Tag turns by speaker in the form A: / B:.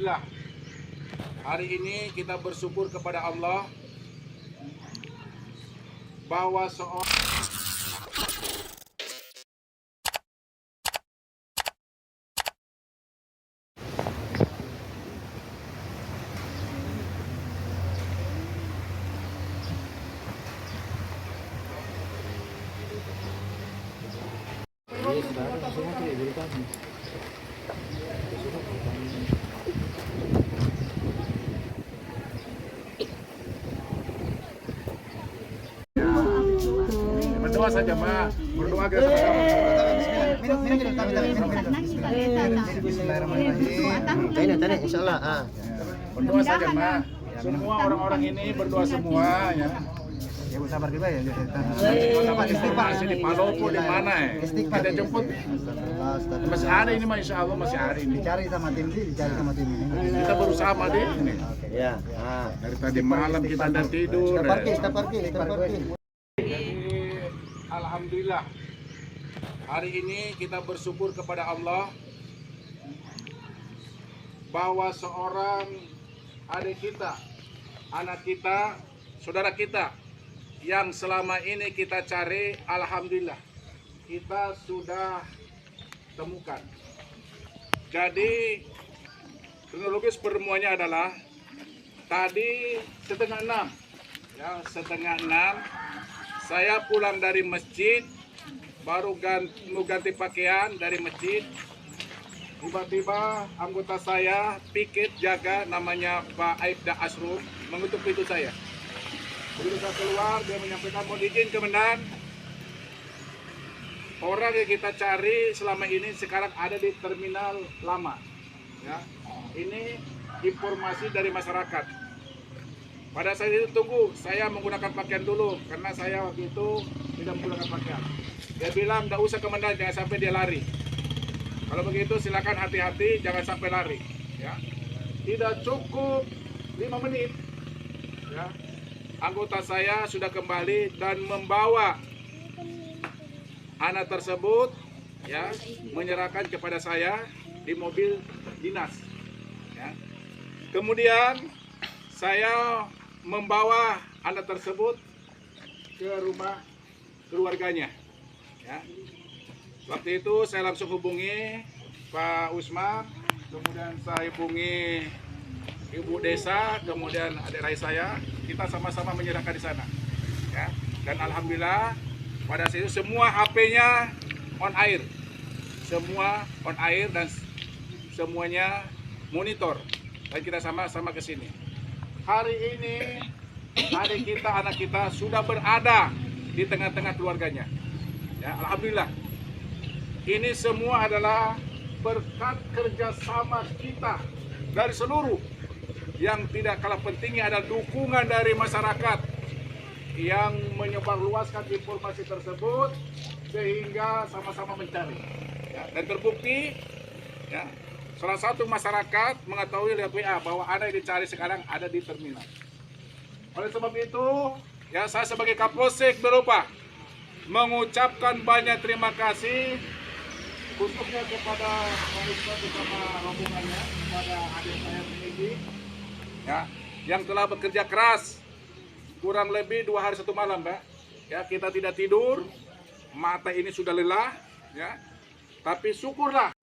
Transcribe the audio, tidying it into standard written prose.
A: Alhamdulillah, hari ini kita bersyukur kepada Allah bahwa seorang berdoa saja, Ma. Berdoa kita sama-sama. Berdoa saja, Ma. Semua orang-orang ini berdoa semua ya.
B: Ya sabar kita ya.
A: Dapat informasi di Palopo di mana ya? Kita jemput. Masih ada ini, Ma, insya Allah masih hari ini.
B: Dicari sama tim ini.
A: Kita berusaha, Ma, deh. Ini.
B: Ya.
A: Dari tadi malam kita tidak tidur.
B: Kita parkir.
A: Jadi, alhamdulillah, hari ini kita bersyukur kepada Allah bahwa seorang adik kita, anak kita, saudara kita yang selama ini kita cari, alhamdulillah kita sudah temukan. Jadi kronologis pertemuannya adalah tadi setengah 6, ya, setengah 6 saya pulang dari masjid, baru ganti pakaian dari masjid. Tiba-tiba anggota saya piket jaga namanya Pak Aibda Asrum mengetuk pintu saya. Begitu saya keluar, dia menyampaikan, mohon izin Komandan, orang yang kita cari selama ini sekarang ada di terminal lama. Ya, ini informasi dari masyarakat. Pada saat itu tunggu, saya menggunakan pakaian dulu karena saya waktu itu tidak menggunakan pakaian. Dia bilang, tidak usah Komandan, jangan sampai dia lari. Kalau begitu silakan hati-hati, jangan sampai lari. Ya, tidak cukup 5 menit. Ya, anggota saya sudah kembali dan membawa anak tersebut, ya, menyerahkan kepada saya di mobil dinas. Ya. Kemudian saya membawa anak tersebut ke rumah keluarganya. Ya. Waktu itu saya langsung hubungi Pak Usman, kemudian saya hubungi Ibu Desa, kemudian adik rai saya, kita sama-sama menyerahkan di sana. Ya. Dan alhamdulillah pada saat itu semua HP-nya on air, semua on air dan semuanya monitor. Dan kita sama-sama ke sini. Hari ini adik kita, anak kita sudah berada di tengah-tengah keluarganya. Ya, alhamdulillah. Ini semua adalah berkat kerjasama kita dari seluruh. Yang tidak kalah pentingnya adalah dukungan dari masyarakat yang menyebarluaskan informasi tersebut sehingga sama-sama mencari. Ya, dan terbukti, ya, salah satu masyarakat mengetahui lewat WA bahwa ada yang dicari sekarang ada di terminal. Oleh sebab itu, ya, saya sebagai Kapolsek Berupa mengucapkan banyak terima kasih khususnya kepada Pak Ustaz bersama rombongannya, kepada adik saya Penidi, ya, yang telah bekerja keras kurang lebih 2 hari 1 malam, Mbak. Ya, kita tidak tidur, mata ini sudah lelah, ya, tapi syukurlah